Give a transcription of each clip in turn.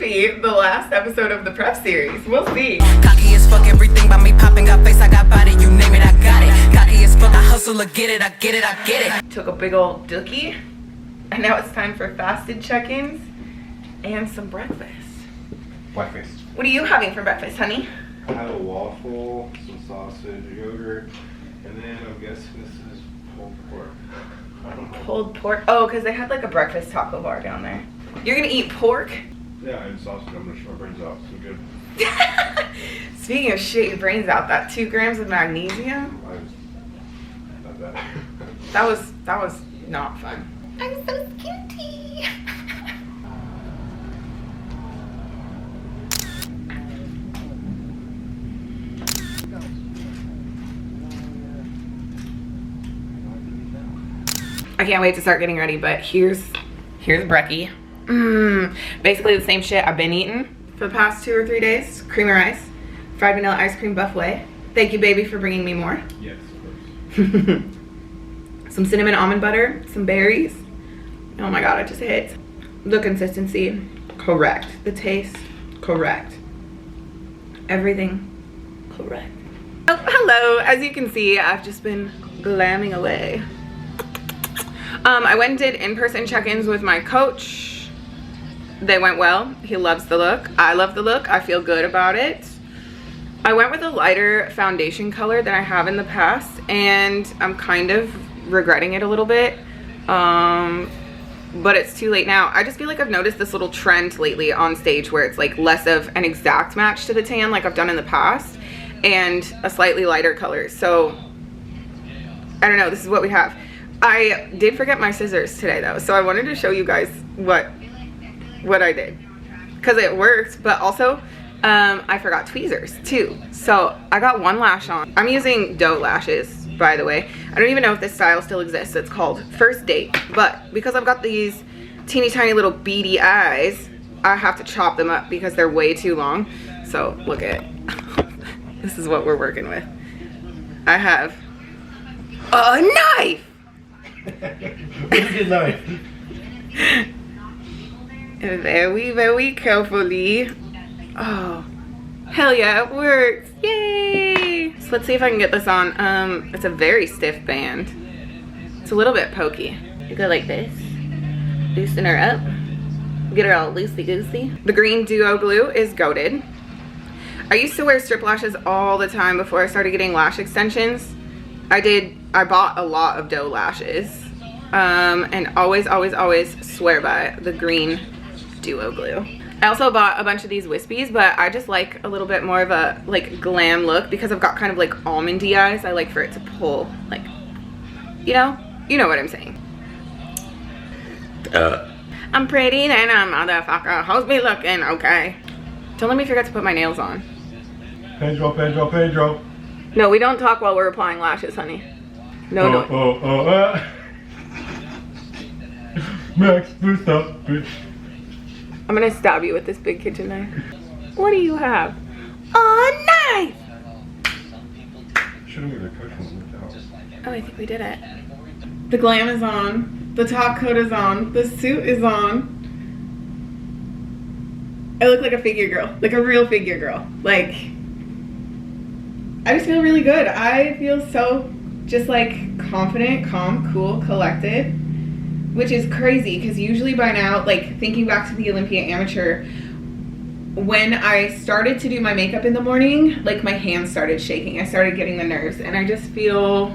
be the last episode of the prep series. We'll see. Cocky as fuck, everything by me popping. Got face, I got body, you name it, I got it. Cocky as fuck, I hustle, I get it, I get it, I get it. Took a big old dookie. And now it's time for fasted check-ins and some breakfast. Breakfast. What are you having for breakfast, honey? I have a waffle, some sausage, yogurt, and then I'm guessing this is pulled pork. I don't know. Pulled pork. Oh, because they had like a breakfast taco bar down there. You're gonna eat pork? Yeah, and sausage. I'm gonna shut my brains out. So good. Speaking of shit your brains out, that 2 grams of magnesium. Not bad. That was not fun. I'm so skinty. I can't wait to start getting ready, but here's brekkie. Basically the same shit I've been eating for the past 2 or 3 days. Cream of rice, fried vanilla ice cream buffet. Thank you, baby, for bringing me more. Yes, of course. Some cinnamon almond butter, some berries. Oh my god, it just hits. The consistency, correct. The taste, correct. Everything, correct. Oh, hello. As you can see, I've just been glamming away. I went and did in-person check-ins with my coach. They went well. He loves the look. I love the look. I feel good about it. I went with a lighter foundation color than I have in the past, and I'm kind of regretting it a little bit. But it's too late now. I just feel like I've noticed this little trend lately on stage where it's like less of an exact match to the tan like I've done in the past, and a slightly lighter color. So I don't know, this is what we have. I did forget my scissors today though, so I wanted to show you guys what I did, because it worked, but also I forgot tweezers too. So I got one lash on. I'm using doe lashes, by the way. I don't even know if this style still exists. It's called First Date, but because I've got these teeny tiny little beady eyes, I have to chop them up because they're way too long. So look at this is what we're working with. I have a knife. Good knife. Very, very carefully. Oh, hell yeah, it works. Yay. So let's see if I can get this on. It's a very stiff band. It's a little bit pokey. You go like this. Loosen her up. Get her all loosey-goosey. The green duo glue is goated. I used to wear strip lashes all the time before I started getting lash extensions. I bought a lot of doe lashes. And always swear by the green duo glue. I also bought a bunch of these wispies, but I just like a little bit more of a like glam look because I've got kind of like almondy eyes. I like for it to pull, like, you know what I'm saying. I'm pretty than a motherfucker. How's me looking? Okay. Don't let me forget to put my nails on. Pedro. No, we don't talk while we're applying lashes, honey. No. Max, boost up, bitch. I'm gonna stab you with this big kitchen knife. What do you have? A knife! Should've made a cushion. Oh, I think we did it. The glam is on. The top coat is on. The suit is on. I look like a figure girl. Like a real figure girl. Like, I just feel really good. I feel so just like confident, calm, cool, collected. Which is crazy because usually by now, like thinking back to the Olympia Amateur, when I started to do my makeup in the morning, like my hands started shaking. I started getting the nerves, and I just feel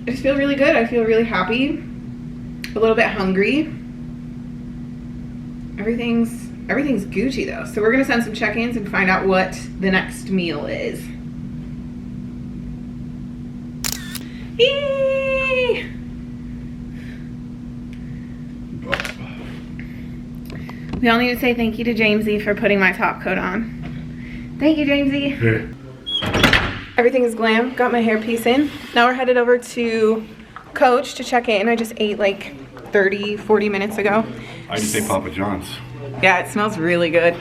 really good. I feel really happy, a little bit hungry. Everything's Gucci though. So we're gonna send some check-ins and find out what the next meal is. Yay! We all need to say thank you to Jamesy for putting my top coat on. Thank you, Jamesy. Yeah. Everything is glam. Got my hairpiece in. Now we're headed over to Coach to check in. I just ate like 30, 40 minutes ago. I just ate Papa John's. Yeah, it smells really good.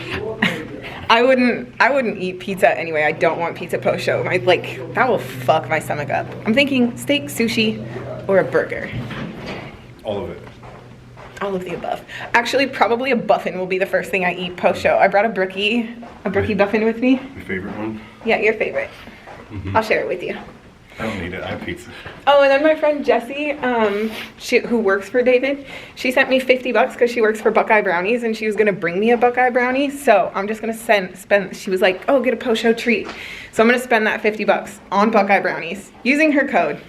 I wouldn't eat pizza anyway. I don't want pizza post show. That will fuck my stomach up. I'm thinking steak, sushi, or a burger. All of it. All of the above. Actually, probably a buffin will be the first thing I eat post-show. I brought a brookie buffin with me. Your favorite one? Yeah, your favorite. I'll share it with you. I don't need it. I have pizza. Oh, and then my friend Jessie, who works for David, she sent me $50 because she works for Buckeye Brownies, and she was gonna bring me a Buckeye brownie. So I'm just gonna spend. She was like, "Oh, get a post-show treat." So I'm gonna spend that $50 on Buckeye Brownies using her code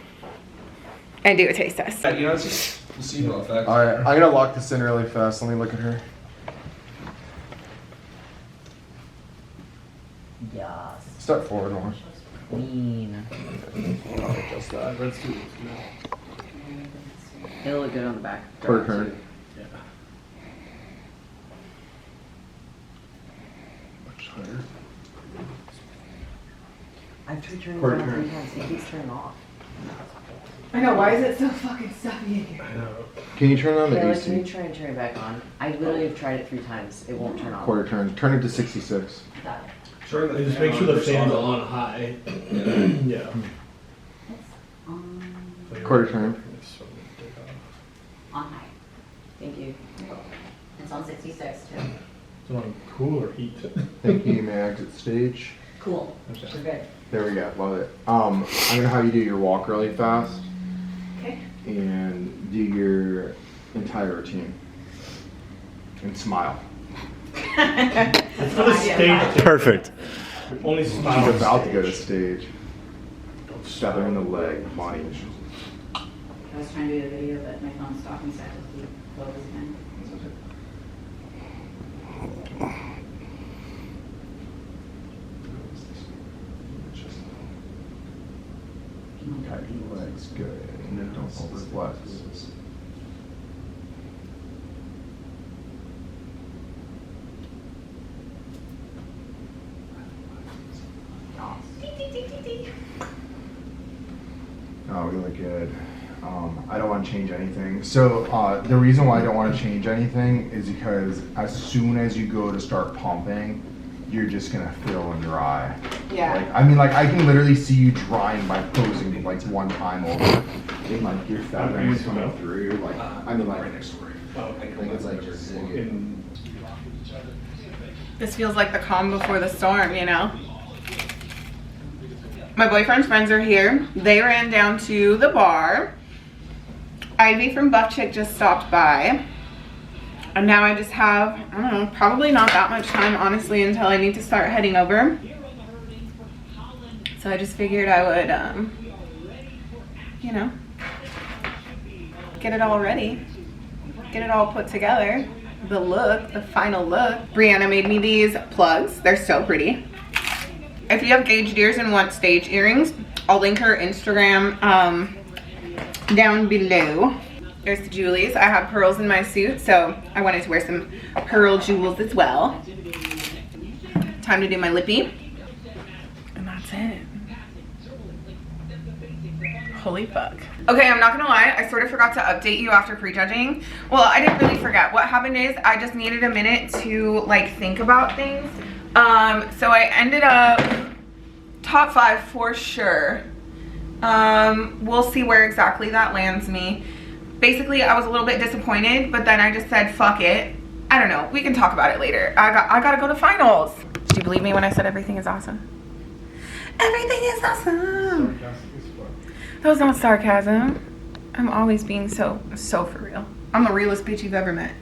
and do a taste test. You know, it's just placebo effect. Alright, I'm gonna lock this in really fast. Let me look at her. Yes. Step forward more. Clean. Just that. Let's do this. It'll look good on the back. Quarter turn. Yeah. Much higher. I've tried turning it Quarter on turn. 3 times. It keeps turning off. I know, why is it so fucking stuffy in here? I know. Can you turn on the Taylor, can you AC? try and turn it back on? I literally have tried it 3 times. It won't turn on. Quarter turn. Turn it to 66. Sure, and just make sure the fan's on high. Yeah. Quarter turn. On high. Thank you. It's on 66 too. It's on cool or heat. Thank you. You may exit stage. Cool. Okay. We're good. There we go. Love it. I'm gonna have you do your walk really fast Okay. and do your entire routine. And smile. It's for the stage. Perfect. Only She's smile. about to go to stage. Stab her in the leg, Bonnie. I was trying to do a video, but my phone stopped me, so I had to close again. Tight your legs, good. And then don't overflex. Oh, really good. I don't want to change anything. So the reason why I don't want to change anything is because as soon as you go to start pumping, you're just gonna fill and dry. Yeah. Like, I mean, like I can literally see you drying by posing like one time over. And, like your fat is coming through. Like I mean, like next door. Oh, I think it's like just in This feels like the calm before the storm, you know? My boyfriend's friends are here. They ran down to the bar. Ivy from Buff Chick just stopped by. And now I just have, I don't know, probably not that much time, honestly, until I need to start heading over. So I just figured I would, you know, get it all ready. Get it all put together. The look, the final look. Brianna made me these plugs. They're so pretty. If you have gauged ears and want stage earrings, I'll link her Instagram down below. There's the Julies. I have pearls in my suit, so I wanted to wear some pearl jewels as well. Time to do my lippy. And that's it. Holy fuck. Okay, I'm not gonna lie, I sort of forgot to update you after prejudging. Well, I didn't really forget. What happened is I just needed a minute to like think about things. So I ended up top 5 for sure. We'll see where exactly that lands me. Basically, I was a little bit disappointed, but then I just said, fuck it. I don't know, we can talk about it later. I gotta go to finals. Did you believe me when I said everything is awesome? Everything is awesome. That was not sarcasm. I'm always being so for real. I'm the realest bitch you've ever met.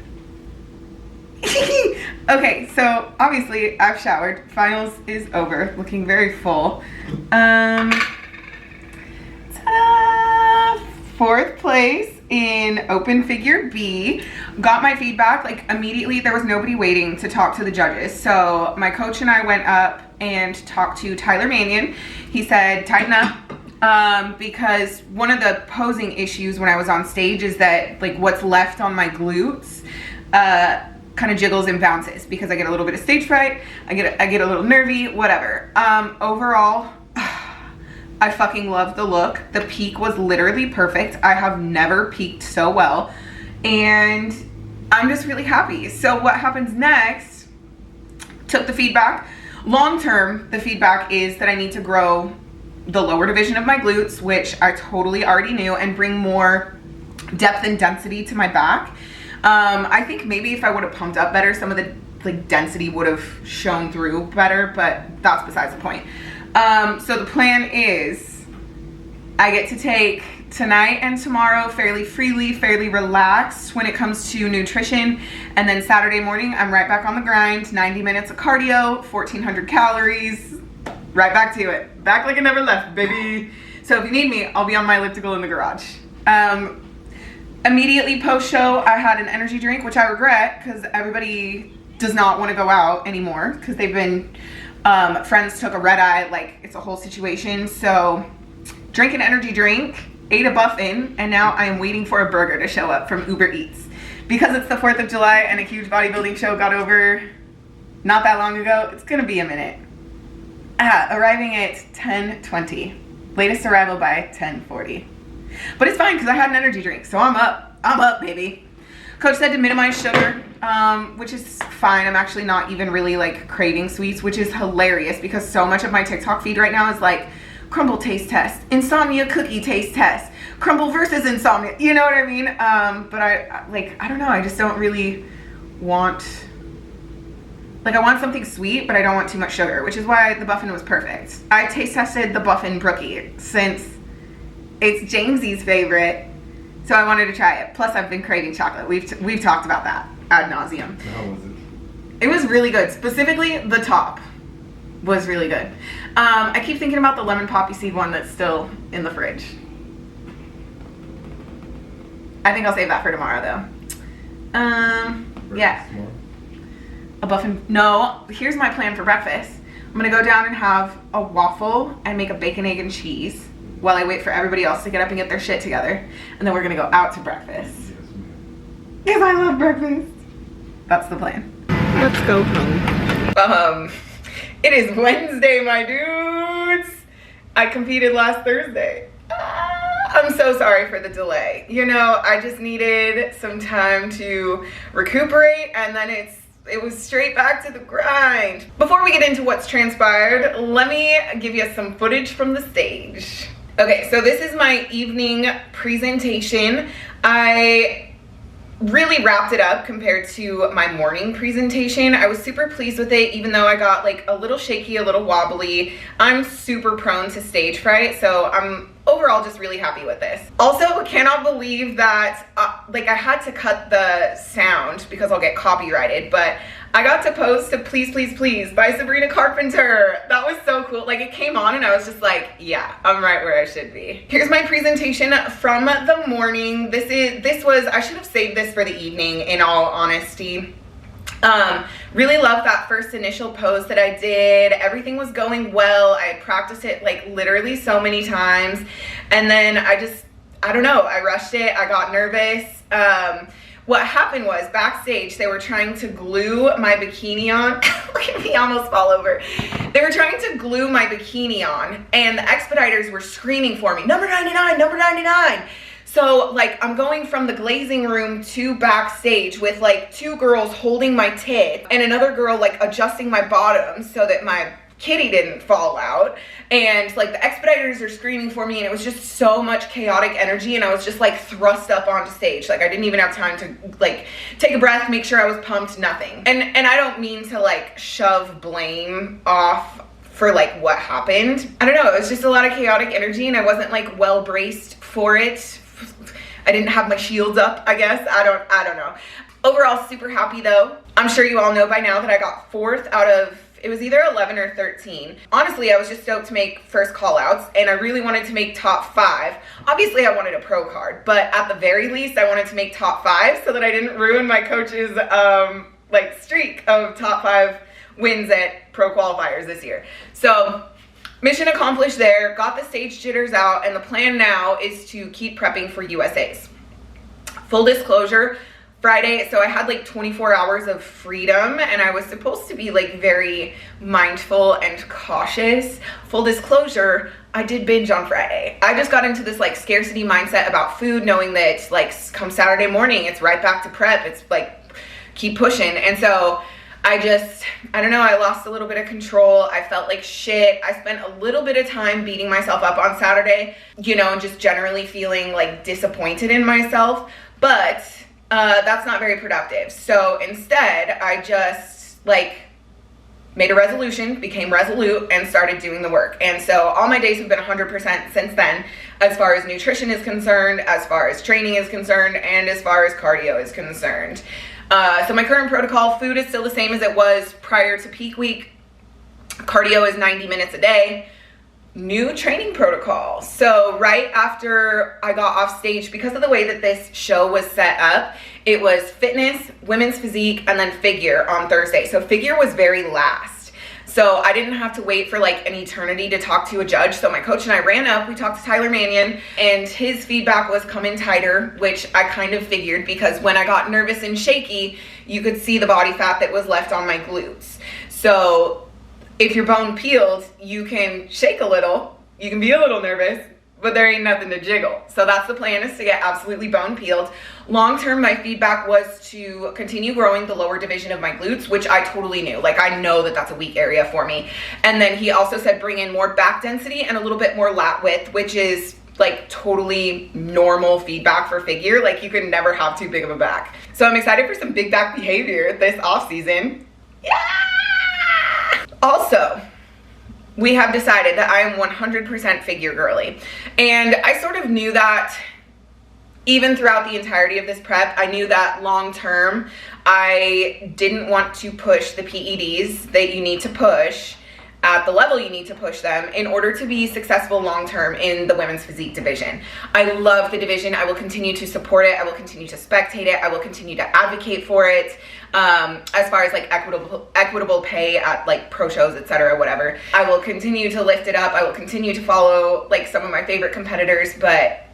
Okay, so obviously I've showered. Finals is over. Looking very full. Ta-da! 4th place in open figure B. Got my feedback like immediately. There was nobody waiting to talk to the judges. So my coach and I went up and talked to Tyler Mannion. He said, tighten up. Because one of the posing issues when I was on stage is that like what's left on my glutes kind of jiggles and bounces because I get a little bit of stage fright, I get a little nervy, whatever. Overall, I fucking love the look. The peak was literally perfect. I have never peaked so well, and I'm just really happy. So what happens next? Took the feedback. Long term, the feedback is that I need to grow the lower division of my glutes, which I totally already knew, and bring more depth and density to my back. I think maybe if I would have pumped up better, some of the like density would have shown through better, but that's besides the point. So the plan is I get to take tonight and tomorrow fairly freely, fairly relaxed when it comes to nutrition, and then Saturday morning I'm right back on the grind. 90 minutes of cardio, 1400 calories, right back to it, back like I never left, baby. So if you need me, I'll be on my elliptical in the garage. Immediately post show I had an energy drink, which I regret because everybody does not want to go out anymore because they've been friends took a red eye, like it's a whole situation. So drank an energy drink, ate a muffin, and now I am waiting for a burger to show up from Uber Eats. Because it's the 4th of July and a huge bodybuilding show got over not that long ago, it's gonna be a minute. Arriving at 10:20. Latest arrival by 10:40. But it's fine because I had an energy drink, so I'm up, baby. Coach said to minimize sugar, which is fine. I'm actually not even really like craving sweets, which is hilarious because so much of my TikTok feed right now is like crumble taste test, insomnia cookie taste test, crumble versus insomnia, you know what I mean? But I don't know, I just don't really want, like I want something sweet, but I don't want too much sugar, which is why the Buffin was perfect. I taste tested the Buffin Brookie since it's Jamesy's favorite, so I wanted to try it. Plus I've been craving chocolate. We've talked about that ad nauseum. How was it? It was really good. Specifically, the top was really good. I keep thinking about the lemon poppy seed one that's still in the fridge. I think I'll save that for tomorrow though. Yeah. A Buffin. No, here's my plan for breakfast. I'm gonna go down and have a waffle and make a bacon, egg, and cheese while I wait for everybody else to get up and get their shit together. And then we're gonna go out to breakfast. Because I love breakfast. That's the plan. Let's go home. It is Wednesday, my dudes. I competed last Thursday. I'm so sorry for the delay. You know, I just needed some time to recuperate, and then it was straight back to the grind. Before we get into what's transpired, let me give you some footage from the stage. Okay, so this is my evening presentation. I really wrapped it up compared to my morning presentation. I was super pleased with it, even though I got like a little shaky, a little wobbly. I'm super prone to stage fright, so I'm overall just really happy with this. Also, cannot believe that like I had to cut the sound because I'll get copyrighted, but I got to pose to Please Please Please by Sabrina Carpenter. That was so cool. Like it came on and I was just like, yeah, I'm right where I should be. Here's my presentation from the morning. This was, I should have saved this for the evening in all honesty. Really loved that first initial pose that I did. Everything was going well. I had practiced it like literally so many times. And then I don't know, I rushed it. I got nervous. What happened was backstage, they were trying to glue my bikini on. Look at me, almost fall over. They were trying to glue my bikini on and the expediters were screaming for me, number 99, number 99. So like I'm going from the glazing room to backstage with like 2 girls holding my tits and another girl like adjusting my bottoms so that my kitty didn't fall out, and like the expediters are screaming for me, and it was just so much chaotic energy, and I was just like thrust up onto stage. Like I didn't even have time to like take a breath, make sure I was pumped, nothing. And I don't mean to like shove blame off for like what happened. I don't know, it was just a lot of chaotic energy and I wasn't like well braced for it. I didn't have my shields up, I guess. I don't know. Overall, super happy though. I'm sure you all know by now that I got 4th out of, it was either 11 or 13. Honestly, I was just stoked to make first call outs and I really wanted to make top 5. Obviously I wanted a pro card, but at the very least I wanted to make top 5 so that I didn't ruin my coach's like streak of top 5 wins at pro qualifiers this year. So mission accomplished there, got the stage jitters out, and the plan now is to keep prepping for USAs. Full disclosure, Friday, so I had like 24 hours of freedom and I was supposed to be like very mindful and cautious. Full disclosure, I did binge on Friday. I just got into this like scarcity mindset about food, knowing that like come Saturday morning, it's right back to prep. It's like keep pushing. And so I don't know, I lost a little bit of control. I felt like shit. I spent a little bit of time beating myself up on Saturday, you know, and just generally feeling like disappointed in myself. But that's not very productive. So instead, I just like made a resolution, became resolute, and started doing the work. And so all my days have been 100% since then, as far as nutrition is concerned, as far as training is concerned, and as far as cardio is concerned. So my current protocol, food is still the same as it was prior to peak week. Cardio is 90 minutes a day. New training protocol. So right after I got off stage, because of the way that this show was set up, it was fitness, women's physique, and then figure on Thursday. So figure was very last. So I didn't have to wait for like an eternity to talk to a judge. So my coach and I ran up, we talked to Tyler Mannion, and his feedback was come in tighter, which I kind of figured because when I got nervous and shaky, you could see the body fat that was left on my glutes. So if you're bone peeled, you can shake a little, you can be a little nervous, but there ain't nothing to jiggle. So that's the plan, is to get absolutely bone peeled. Long term, my feedback was to continue growing the lower division of my glutes, which I totally knew. Like, I know that that's a weak area for me. And then he also said bring in more back density and a little bit more lat width, which is like totally normal feedback for figure. Like, you can never have too big of a back. So I'm excited for some big back behavior this off season. Yeah! Also, we have decided that I am 100% figure girly. And I sort of knew that even throughout the entirety of this prep. I knew that long term, I didn't want to push the PEDs that you need to push at the level you need to push them in order to be successful long-term in the women's physique division. I love the division. I will continue to support it. I will continue to spectate it. I will continue to advocate for it. As far as like equitable pay at like pro shows, etc., whatever. I will continue to lift it up. I will continue to follow like some of my favorite competitors, but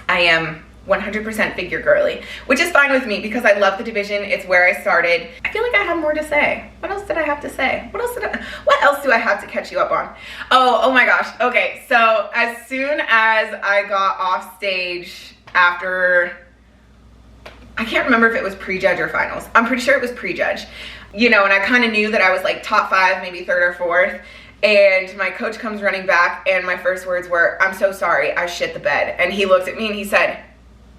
I am 100% figure girly, which is fine with me because I love the division. It's where I started. I feel like I have more to say. What else did I have to say? What else do I have to catch you up on? Oh my gosh. Okay, so as soon as I got off stage after, I can't remember if it was pre-judge or finals. I'm pretty sure it was pre-judge. You know, and I kind of knew that I was like top 5, maybe 3rd or 4th. And my coach comes running back and my first words were, "I'm so sorry, I shit the bed." And he looked at me and he said,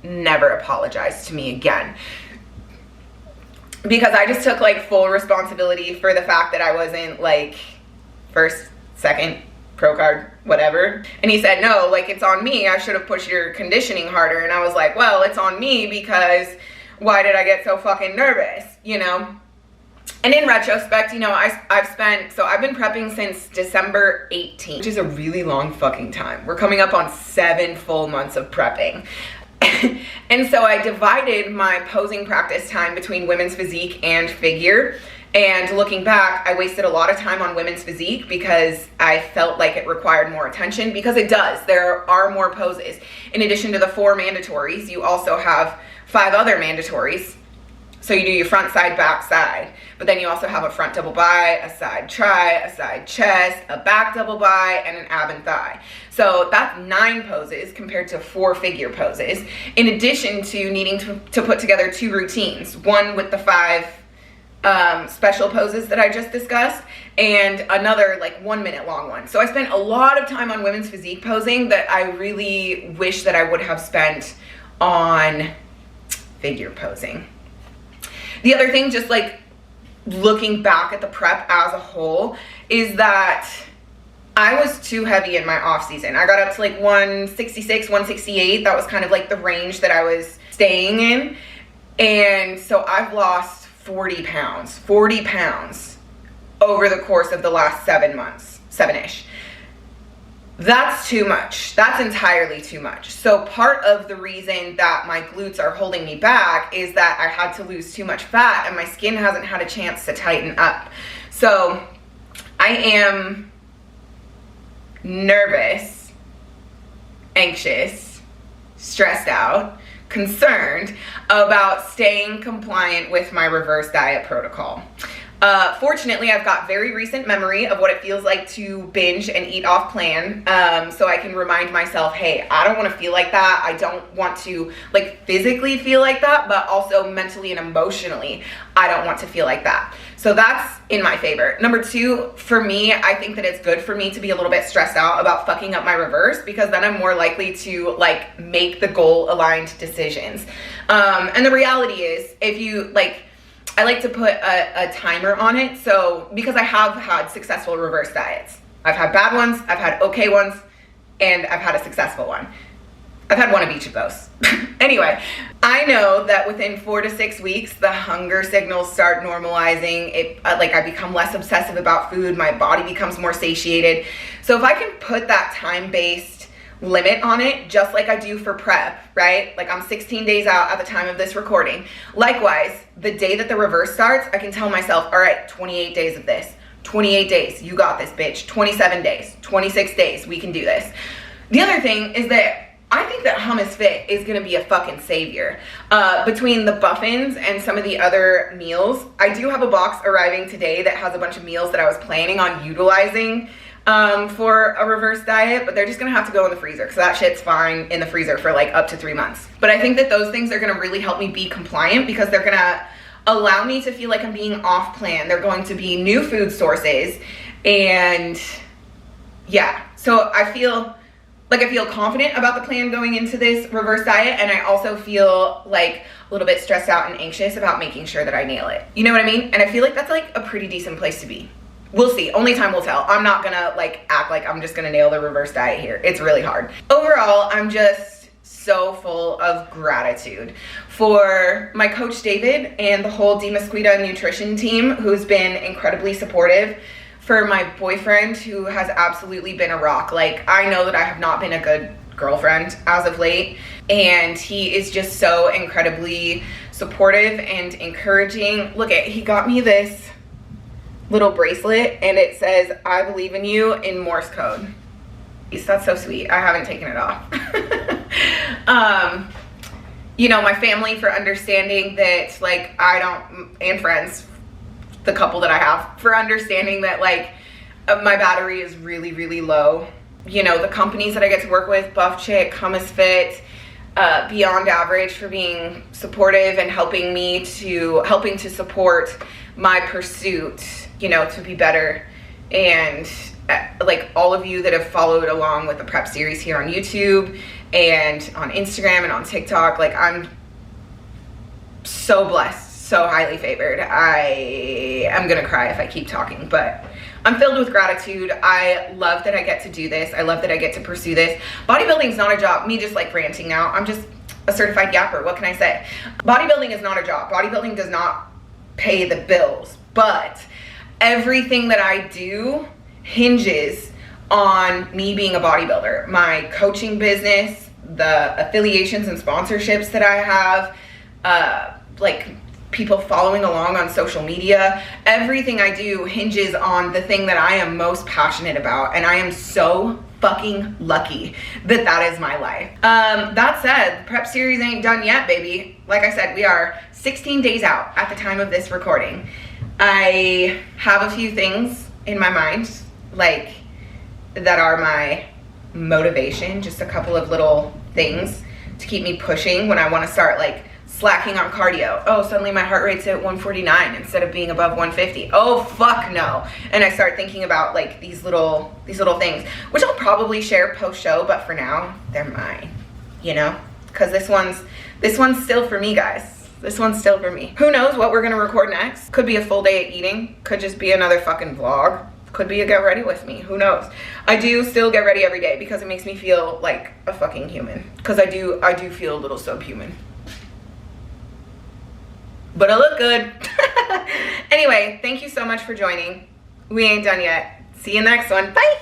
"Never apologize to me again." Because I just took like full responsibility for the fact that I wasn't like 1st, 2nd, pro card, whatever. And he said, "No, like it's on me. I should have pushed your conditioning harder." And I was like, well, it's on me because why did I get so fucking nervous, you know? And in retrospect, you know, I've been prepping since December 18th, which is a really long fucking time. We're coming up on 7 full months of prepping. And so I divided my posing practice time between women's physique and figure. And looking back, I wasted a lot of time on women's physique because I felt like it required more attention, because it does. There are more poses. In addition to the 4 mandatories, you also have 5 other mandatories. So you do your front side, back side, but then you also have a front double bi, a side tri, a side chest, a back double bi, and an ab and thigh. So that's 9 poses compared to 4 figure poses, in addition to needing to put together 2 routines, one with the 5 special poses that I just discussed, and another like 1 minute long one. So I spent a lot of time on women's physique posing that I really wish that I would have spent on figure posing. The other thing, just like looking back at the prep as a whole, is that I was too heavy in my off season. I got up to like 166, 168. That was kind of like the range that I was staying in. And so I've lost 40 pounds over the course of the last 7 months, 7-ish. That's too much. That's entirely too much. So part of the reason that my glutes are holding me back is that I had to lose too much fat and my skin hasn't had a chance to tighten up. So I am nervous, anxious, stressed out, concerned about staying compliant with my reverse diet protocol. Fortunately, I've got very recent memory of what it feels like to binge and eat off plan. So I can remind myself, hey, I don't want to feel like that. I don't want to like physically feel like that, but also mentally and emotionally, I don't want to feel like that. So that's in my favor. Number two, for me, I think that it's good for me to be a little bit stressed out about fucking up my reverse, because then I'm more likely to like make the goal aligned decisions. And the reality is, if you like, I like to put a timer on it. So because I have had successful reverse diets. I've had bad ones, I've had okay ones, and I've had a successful one. I've had one of each of those. Anyway, I know that within 4 to 6 weeks, the hunger signals start normalizing. It like I become less obsessive about food. My body becomes more satiated. So if I can put that time-based limit on it, just like I do for prep, right? Like I'm 16 days out at the time of this recording. Likewise, the day that the reverse starts, I can tell myself, all right, 28 days of this, 28 days, you got this, bitch, 27 days, 26 days, we can do this. The other thing is that I think that Hummus Fit is gonna be a fucking savior. Between the muffins and some of the other meals, I do have a box arriving today that has a bunch of meals that I was planning on utilizing for a reverse diet, but they're just gonna have to go in the freezer because that shit's fine in the freezer for like up to 3 months. But I think that those things are gonna really help me be compliant because they're gonna allow me to feel like I'm being off plan. They're going to be new food sources, and yeah, so I feel confident about the plan going into this reverse diet, and I also feel like a little bit stressed out and anxious about making sure that I nail it. You know what I mean? And I feel like that's like a pretty decent place to be. We'll see. Only time will tell. I'm not gonna like act like I'm just gonna nail the reverse diet here. It's really hard. Overall, I'm just so full of gratitude for my coach David and the whole Demasquita nutrition team, who's been incredibly supportive, for my boyfriend, who has absolutely been a rock. Like, I know that I have not been a good girlfriend as of late, and he is just so incredibly supportive and encouraging. Look at, he got me this little bracelet and it says, I believe in you, in Morse code. That's so sweet. I haven't taken it off. You know, my family for understanding that, like, I don't, and friends, the couple that I have, for understanding that like my battery is really, really low. You know, the companies that I get to work with, Buff Chick, Hummus Fit, Beyond Average, for being supportive and helping to support my pursuit, you know, to be better. And like all of you that have followed along with the prep series here on YouTube and on Instagram and on TikTok, like I'm so blessed. So highly favored. I am gonna cry if I keep talking, but I'm filled with gratitude. I love that I get to do this. I love that I get to pursue this. Bodybuilding is not a job. Me just like ranting now. I'm just a certified yapper. What can I say? Bodybuilding is not a job. Bodybuilding does not pay the bills, but everything that I do hinges on me being a bodybuilder. My coaching business, the affiliations and sponsorships that I have, like people following along on social media, everything I do hinges on the thing that I am most passionate about, and I am so fucking lucky that that is my life. That said, the prep series ain't done yet, baby. Like I said, we are 16 days out at the time of this recording. I have a few things in my mind, like, that are my motivation, just a couple of little things to keep me pushing when I want to start like slacking on cardio. Oh, suddenly my heart rate's at 149 instead of being above 150. Oh, fuck no. And I start thinking about like these little things, which I'll probably share post-show, but for now, they're mine, you know? Because this one's still for me, guys. This one's still for me. Who knows what we're gonna record next? Could be a full day of eating. Could just be another fucking vlog. Could be a get ready with me. Who knows? I do still get ready every day because it makes me feel like a fucking human. Because I do feel a little subhuman. But I look good. Anyway, thank you so much for joining. We ain't done yet. See you next one. Bye.